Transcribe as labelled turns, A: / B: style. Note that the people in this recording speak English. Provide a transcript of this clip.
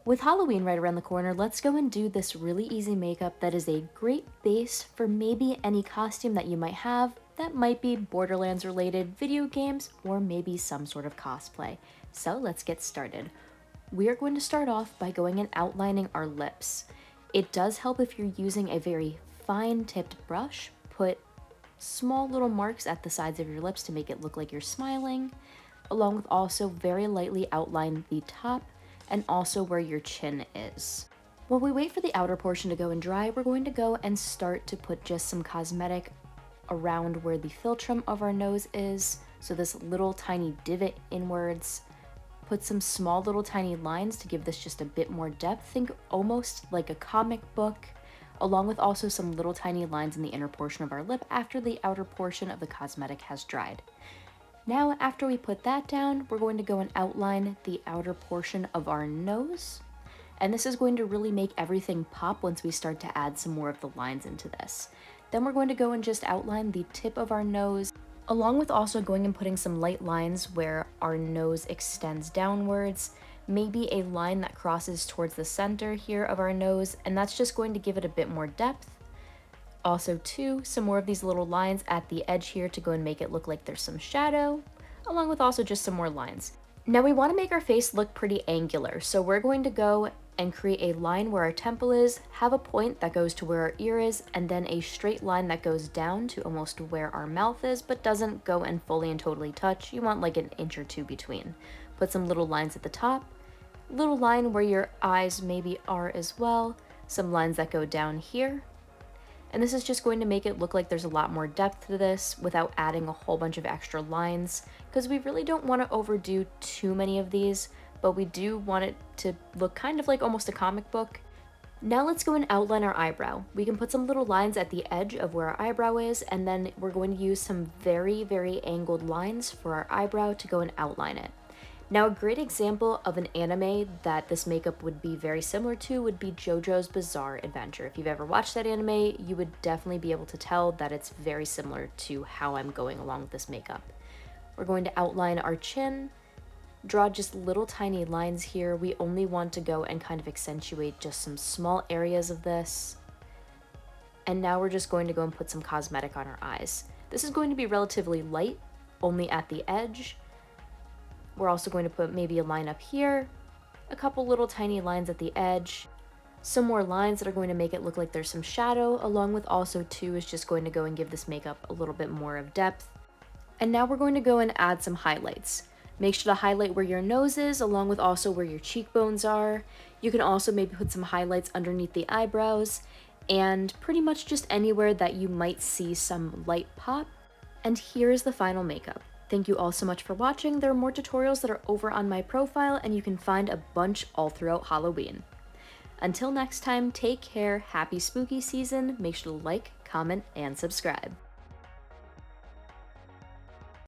A: With Halloween right around the corner, let's go and do this really easy makeup that is a great base for maybe any costume that you might have that might be Borderlands related, video games, or maybe some sort of cosplay. So let's get started. We are going to start off by going and outlining our lips. It does help if you're using a very fine tipped brush. Put small little marks at the sides of your lips to make it look like you're smiling, along with also very lightly outline the top and also where your chin is. While we wait for the outer portion to go and dry, we're going to go and start to put just some cosmetic around where the philtrum of our nose is. So this little tiny divot inwards. Put some small little tiny lines to give this just a bit more depth. Think almost like a comic book, along with also some little tiny lines in the inner portion of our lip after the outer portion of the cosmetic has dried. Now, after we put that down, we're going to go and outline the outer portion of our nose. And this is going to really make everything pop once we start to add some more of the lines into this. Then we're going to go and just outline the tip of our nose, along with also going and putting some light lines where our nose extends downwards, maybe a line that crosses towards the center here of our nose, and that's just going to give it a bit more depth. Also too, some more of these little lines at the edge here to go and make it look like there's some shadow, along with also just some more lines. Now we want to make our face look pretty angular, so we're going to go and create a line where our temple is, have a point that goes to where our ear is, and then a straight line that goes down to almost where our mouth is, but doesn't go and fully and totally touch. You want like an inch or two between. Put some little lines at the top, little line where your eyes maybe are as well, some lines that go down here. And this is just going to make it look like there's a lot more depth to this without adding a whole bunch of extra lines, because we really don't want to overdo too many of these, but we do want it to look kind of like almost a comic book. Now let's go and outline our eyebrow. We can put some little lines at the edge of where our eyebrow is, and then we're going to use some very, very angled lines for our eyebrow to go and outline it. Now, a great example of an anime that this makeup would be very similar to would be JoJo's Bizarre Adventure. If you've ever watched that anime, you would definitely be able to tell that it's very similar to how I'm going along with this makeup. We're going to outline our chin, draw just little tiny lines here. We only want to go and kind of accentuate just some small areas of this. And now we're just going to go and put some cosmetic on our eyes. This is going to be relatively light, only at the edge. We're also going to put maybe a line up here, a couple little tiny lines at the edge, some more lines that are going to make it look like there's some shadow, along with also too is just going to go and give this makeup a little bit more of depth. And now we're going to go and add some highlights. Make sure to highlight where your nose is, along with also where your cheekbones are. You can also maybe put some highlights underneath the eyebrows, and pretty much just anywhere that you might see some light pop. And here is the final makeup. Thank you all so much for watching. There are more tutorials that are over on my profile, and you can find a bunch all throughout Halloween. Until next time, take care, happy spooky season, make sure to like, comment, and subscribe.